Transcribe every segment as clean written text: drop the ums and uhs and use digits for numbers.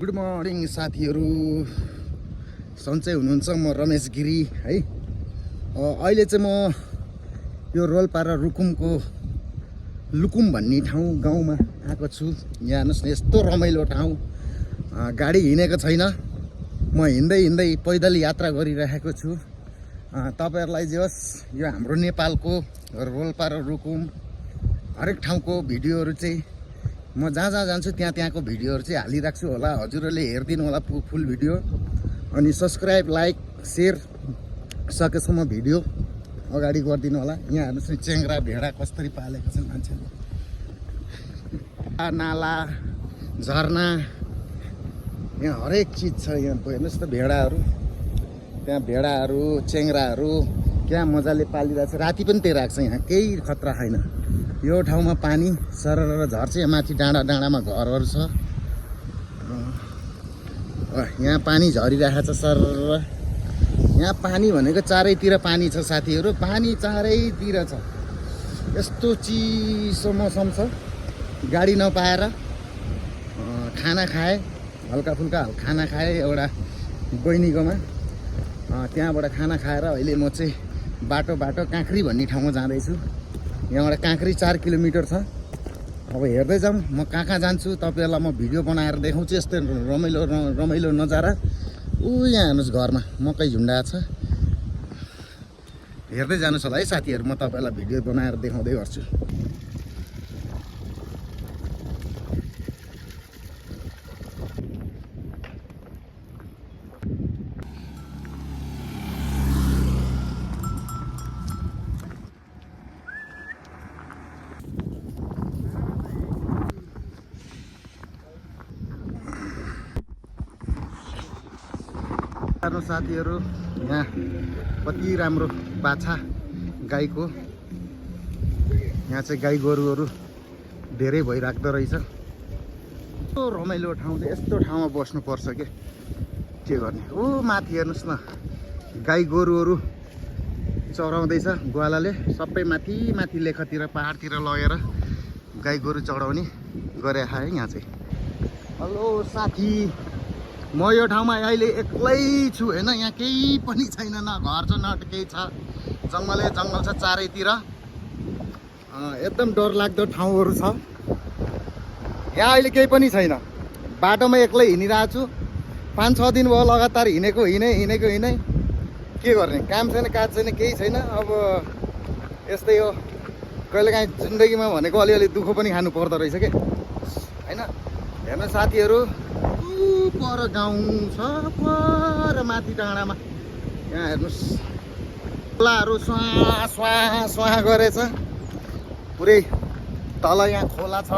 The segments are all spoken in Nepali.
गुड मर्निङ साथीहरू, सन्चै हुनुहुन्छ? म रमेश गिरी है। अहिले चाहिँ म यो रोल्पारा रुकुमको लुकुम भन्ने ठाउँ गाउँमा आएको छु। यहाँ हेर्नुहोस् न, यस्तो रमाइलो ठाउँ। गाडी हिँडेको छैन, म हिँड्दै पैदल यात्रा गरिरहेको छु। तपाईँहरूलाई जे होस्, यो हाम्रो नेपालको रोल्पारा रुकुम हरेक ठाउँको भिडियोहरू चाहिँ म जहाँ जान्छु त्यहाँको भिडियोहरू चाहिँ हालिराख्छु होला। हजुरहरूले हेरिदिनु होला फुल भिडियो, अनि सब्सक्राइब, लाइक, सेयर सकेसम्म भिडियो अगाडि गरिदिनु होला। यहाँ हेर्नुहोस् न, चेङ्ग्रा भेडा कसरी पालेको छन् मान्छेले। नाला, झरना, यहाँ हरेक चिज छ। यहाँ हेर्नुहोस् त, भेडाहरू, त्यहाँ भेडाहरू, चेङ्ग्राहरू क्या मजाले पालिरहेको छ। राति पनि त्यही राख्छ, यहाँ केही खतरा छैन। यो ठाउँमा पानी सरर झर्छ। यहाँ माथि डाँडामा घरहरू छ। यहाँ पानी झरिरहेको छ सरर। यहाँ पानी भनेको चारैतिर पानी छ साथीहरू, पानी चारैतिर छ। यस्तो चिसो मौसम छ। गाडी नपाएर खाना खाएँ, हल्का फुल्का खाना खाएँ एउटा बहिनीकोमा। त्यहाँबाट खाना खाएर अहिले म चाहिँ बाटो काँक्री भन्ने ठाउँमा जाँदैछु। यहाँबाट काँक्री 4 किलोमिटर छ। अब हेर्दै जाउँ म कहाँ जान्छु। तपाईँहरूलाई म भिडियो बनाएर देखाउँछु यस्तो रमाइलो नजारा। यहाँ हेर्नुहोस्, घरमा मकै झुन्डाएको छ। हेर्दै जानुहोस् होला है साथीहरू, म तपाईँहरूलाई भिडियो बनाएर देखाउँदै गर्छु। साथीहरू, यहाँ कति राम्रो बाछा गाईको, यहाँ चाहिँ गाई गोरुहरू धेरै भइराख्दो रहेछ। यस्तो रमाइलो ठाउँ चाहिँ, यस्तो ठाउँमा बस्नुपर्छ के गर्ने। माथि हेर्नुहोस् न, गाई गोरुहरू चराउँदैछ ग्वालाले। सबै माथि लेखतिर पहाडतिर लगेर गाई गोरु चढाउने गरे है यहाँ चाहिँ। हेलो साथी, म यो ठाउँमा अहिले एक्लै छु होइन। यहाँ केही पनि छैन, न घर छ न केही छ। जङ्गल छ चारैतिर। एकदम डरलाग्दो ठाउँहरू छ। यहाँ अहिले केही पनि छैन। बाटोमा एक्लै हिँडिरहेको छु। 5-6 दिन भयो लगातार हिँडेको हिँडै। के गर्ने, काम छैन, काज छैन, केही छैन। अब यस्तै हो कहिलेकाहीँ जिन्दगीमा भनेको। अलिअलि दुःख पनि खानु पर्दो रहेछ के होइन। हेर्नु साथीहरू, पर गाउँ छ, पर माथि डाँडामा। यहाँ हेर्नुहोस्, खोलाहरू स्वाहा गरेछ पुरै। तल यहाँ खोला छ,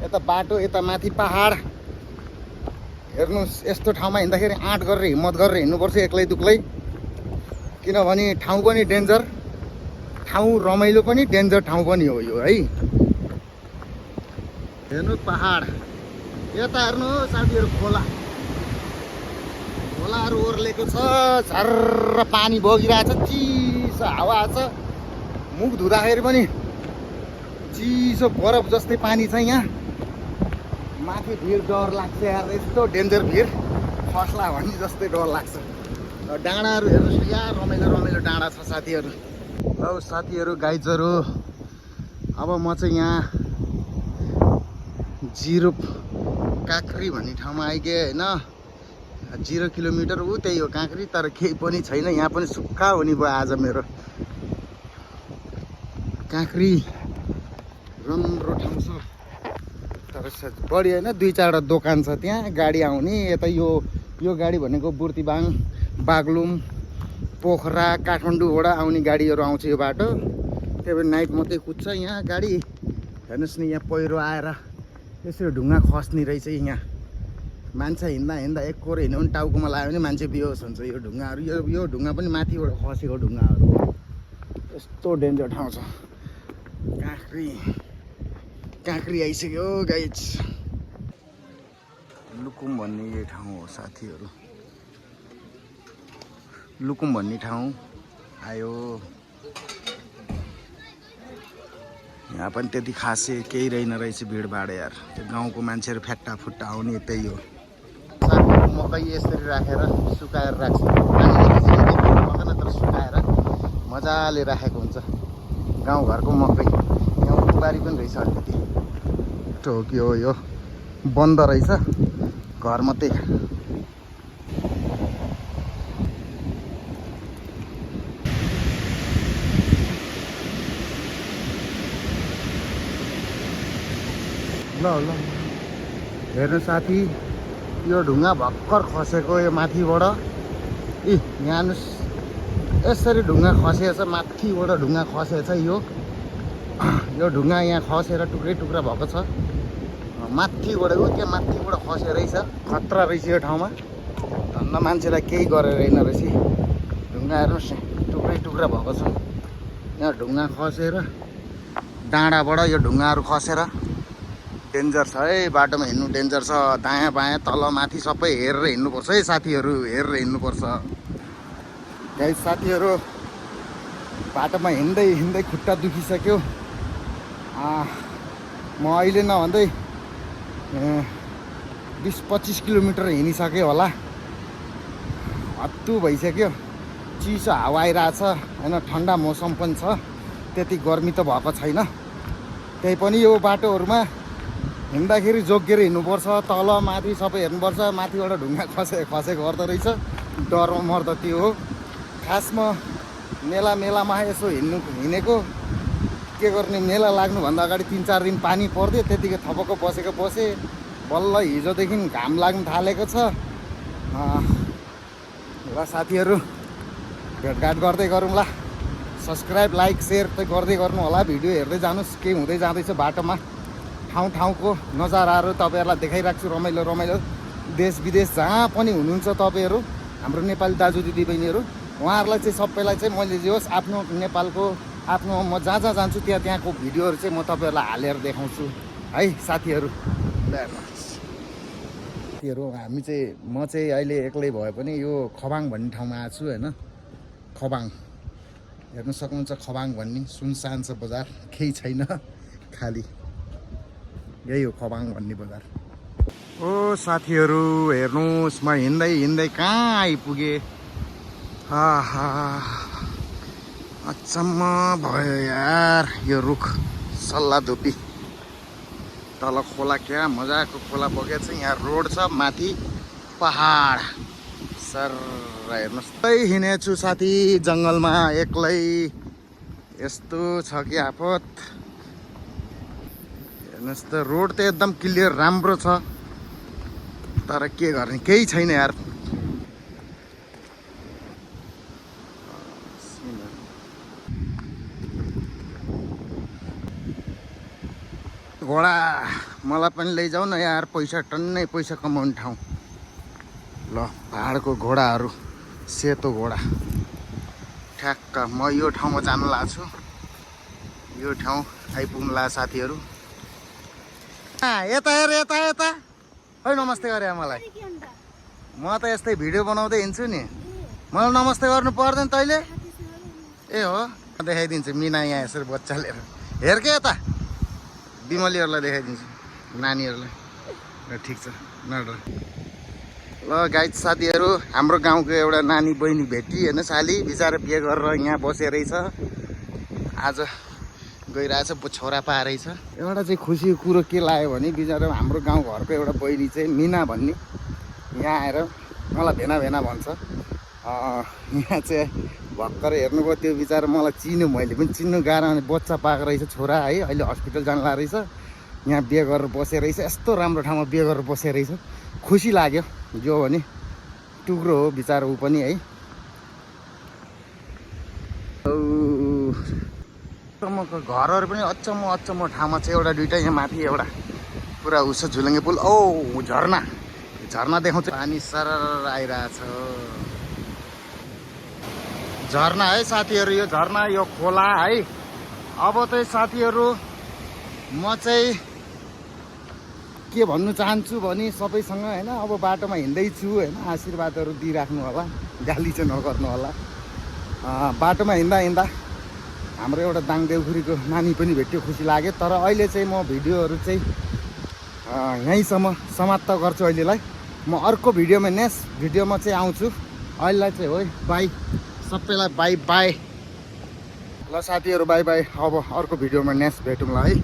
यता बाटो, यता माथि पहाड। हेर्नुहोस्, यस्तो ठाउँमा हिँड्दाखेरि आँट गरेर हिम्मत गरेर हिँड्नुपर्छ एक्लै दुक्लै। किनभने ठाउँ पनि डेन्जर, ठाउँ रमाइलो पनि, डेन्जर ठाउँ पनि हो यो है। हेर्नु पहाड, यता हेर्नु साथीहरू, खोलाहरू ओर्लेको छ। झर्र पानी बगिरहेको छ, चिसो हावा छ। मुख धुँदाखेरि पनि चिसो बरफ जस्तै पानी छ यहाँ। माथि भिड डर लाग्छ यार, यस्तो डेन्जर भिड खस्ला भन्ने जस्तै डर लाग्छ। डाँडाहरू हेर्नुहोस्, यहाँ रमाइलो डाँडा छ साथीहरू। अब साथीहरू, गाई चरो। अब म चाहिँ यहाँ जिरो काँक्री भन्ने ठाउँमा आइगएँ होइन। 0 किलोमिटर त्यही हो काँक्री, तर केही पनि छैन। यहाँ पनि सुक्खा हुने भयो आज मेरो। काँक्री राम्रो ठाउँ छ, तर बढी होइन, 2-4वटा दोकान छ त्यहाँ। गाडी आउने यता यो गाडी भनेको बुर्तिबाङ, बागलुङ, पोखरा, काठमाडौँबाट आउने गाडीहरू आउँछ यो बाटो। त्यही भएर नाइट मात्रै कुद्छ यहाँ गाडी। हेर्नुहोस् न, यहाँ पहिरो आएर यसरी ढुङ्गा खस्ने रहेछ। यहाँ मान्छे हिँड्दा एकहोर हिँड्यो भने टाउकोमा लाग्यो भने मान्छे बेहोस हुन्छ। यो ढुङ्गाहरू, यो ढुङ्गा पनि माथिबाट खसेको ढुङ्गाहरू हो। यस्तो डेन्जर ठाउँ छ। काँक्री आइसक्यो गाइज। लुकुम भन्ने यो ठाउँ हो साथीहरू। लुकुम भन्ने ठाउँ आयो। यहाँ पनि त्यति खासै केही रहेन रहेछ भिडभाड यार। त्यो गाउँको मान्छेहरू फ्याट्टा फुट्टा आउने त्यही हो। मकै यसरी राखेर सुकाएर राख्छ। पानीले खिचिदिएको मकै नत्र सुकाएर मजाले राखेको हुन्छ गाउँघरको मकै। यहाँ बारी पनि रहेछ अलिकति टोकियो यो बन्द रहेछ घर मात्रै। ल ल हेर्नु साथी यो ढुङ्गा भर्खर खसेको यो माथिबाट। यहाँ यसरी ढुङ्गा खसेछ माथिबाट ढुङ्गा खसेछ। यो ढुङ्गा यहाँ खसेर टुक्रै टुक्रा भएको छ माथिबाट। त्यहाँ माथिबाट खसेर रहेछ खतरा रहेछ यो ठाउँमा। धन्न मान्छेलाई केही गरेर होइन रहेछ। ढुङ्गा हेर्नुहोस् टुक्रै टुक्रा भएको छ। यहाँ ढुङ्गा खसेर डाँडाबाट यो ढुङ्गाहरू खसेर डेन्जर छ है। बाटोमा हिँड्नु डेन्जर छ। दायाँ बायाँ तल माथि सबै हेरेर हिँड्नुपर्छ है साथीहरू, हेरेर हिँड्नुपर्छ। गाइस साथीहरू बाटोमा हिँड्दै हिँड्दै खुट्टा दुखिसक्यो। म अहिले नभन्दै 20-25 किलोमिटर हिँडिसक्यो होला। हत्तु भइसक्यो। चिसो हावा आइरहेछ होइन, ठन्डा मौसम पनि छ, त्यति गर्मी त भएको छैन। त्यही पनि यो बाटोहरूमा हिँड्दाखेरि जोगिएर हिँड्नुपर्छ। तल माथि सबै हेर्नुपर्छ। माथिबाट ढुङ्गा खसेको गर्दो रहेछ। डरमा मर्दा त्यो हो। खासमा मेलामा यसो हिँडेको के गर्ने। मेला लाग्नुभन्दा अगाडि 3-4 दिन पानी पर्थ्यो, त्यतिकै थपक्क बसे। बल्ल हिजोदेखि घाम लाग्नु थालेको छ। ल साथीहरू भेटघाट गर्दै गरौँला। सब्सक्राइब लाइक सेयर त गर्दै गर्नु होला। भिडियो हेर्दै जानुहोस् के हुँदै जाँदैछ बाटोमा। ठाउँको नजाराहरू तपाईँहरूलाई देखाइराख्छु। रमाइलो देश विदेश जहाँ पनि हुनुहुन्छ तपाईँहरू, हाम्रो नेपाली दाजु दिदी बहिनीहरू, उहाँहरूलाई चाहिँ सबैलाई चाहिँ मैले जे होस् आफ्नो नेपालको आफ्नो म जहाँ जान्छु त्यहाँको भिडियोहरू चाहिँ म तपाईँहरूलाई हालेर देखाउँछु है साथीहरू। हामी चाहिँ म चाहिँ अहिले एक्लै भए पनि यो खबाङ भन्ने ठाउँमा आएको छु होइन। खबाङ हेर्नु सक्नुहुन्छ। खबाङ भन्ने सुनसान छ बजार, केही छैन, खाली यही हो खबाङ भन्ने बजार। ओ साथीहरू हेर्नुहोस् म हिँड्दै कहाँ आइपुगेँ। अचम्म भयो यार। यो रुख सल्लाधुपी तल खोला, क्या मजाको खोला बगेको छ। यहाँ रोड छ, माथि पहाड सर। हेर्नुहोस् हिँडेको छु साथी जङ्गलमा एक्लै। यस्तो छ कि आफत। हेर्नुहोस् त रोड त एकदम क्लियर राम्रो छ, तर के गर्ने केही छैन यार। घोडा मलाई पनि लैजाऊ न यार। टन्नै पैसा कमाउने ठाउँ। ल पहाडको घोडाहरू, सेतो घोडा ठ्याक्क। म यो ठाउँमा जानु लाग्छु छु। यो ठाउँ आइपुग्नु ला साथीहरू। यता हेर यता खै नमस्ते गरे मलाई। म त यस्तै भिडियो बनाउँदै हिँड्छु नि। मलाई नमस्ते गर्नु पर्दैन तैँले? ए हो देखाइदिन्छु। मिना यहाँ यसरी बच्चा लिएर हेर के यता। बिमलीहरूलाई देखाइदिन्छु, नानीहरूलाई। ठिक छ नडर। ल गाइज साथीहरू हाम्रो गाउँको एउटा नानी बहिनी भेटी होइन। साली बिचारा बिहे गरेर यहाँ बसेरहेछ। आज गइरहेछ, छोरा पारेछ। एउटा चाहिँ खुसीको कुरो के लाग्यो भने बिचारा हाम्रो गाउँघरको एउटा बहिनी चाहिँ मिना भन्ने यहाँ आएर मलाई भेना भन्छ। यहाँ चाहिँ भर्खर हेर्नुभयो त्यो बिचारा मलाई चिन्यो, मैले पनि चिन्नु गाह्रो। अनि बच्चा पाएको रहेछ छोरा है, अहिले हस्पिटल जानु लाग्यो रहेछ। यहाँ बिहे गरेर बसेर रहेछ, यस्तो राम्रो ठाउँमा बिहे गरेर बसेर रहेछ। खुसी लाग्यो। जो भने टुक्रो हो बिचारा ऊ पनि है। अचम्मको घरहरू पनि अचम्म ठाउँमा छ। एउटा दुइटा यहाँ माथि एउटा पुरा उसो झुलुङ्गे पुल। झर्ना देखाउँछ। पानी सरर आइरहेछ। झर्ना है साथीहरू, यो झर्ना यो खोला है। अब चाहिँ साथीहरू म चाहिँ के भन्नु चाहन्छु भने सबैसँग होइन, अब बाटोमा हिँड्दैछु होइन, आशीर्वादहरू दिइराख्नु होला, गाली चाहिँ नगर्नु होला। बाटोमा हिँड्दा हाम्रो एउटा दाङ देउखुरीको नानी पनि भेट्यो, खुसी लाग्यो। तर अहिले चाहिँ म भिडियोहरू चाहिँ यहीँसम्म समाप्त गर्छु अहिलेलाई। म अर्को भिडियोमा नेक्स्ट भिडियोमा चाहिँ आउँछु। अहिलेलाई चाहिँ हो बाई, सबैलाई बाई बाई। ल साथीहरू बाई बाई। अब अर्को भिडियोमा नेक्स्ट भेटौँला है।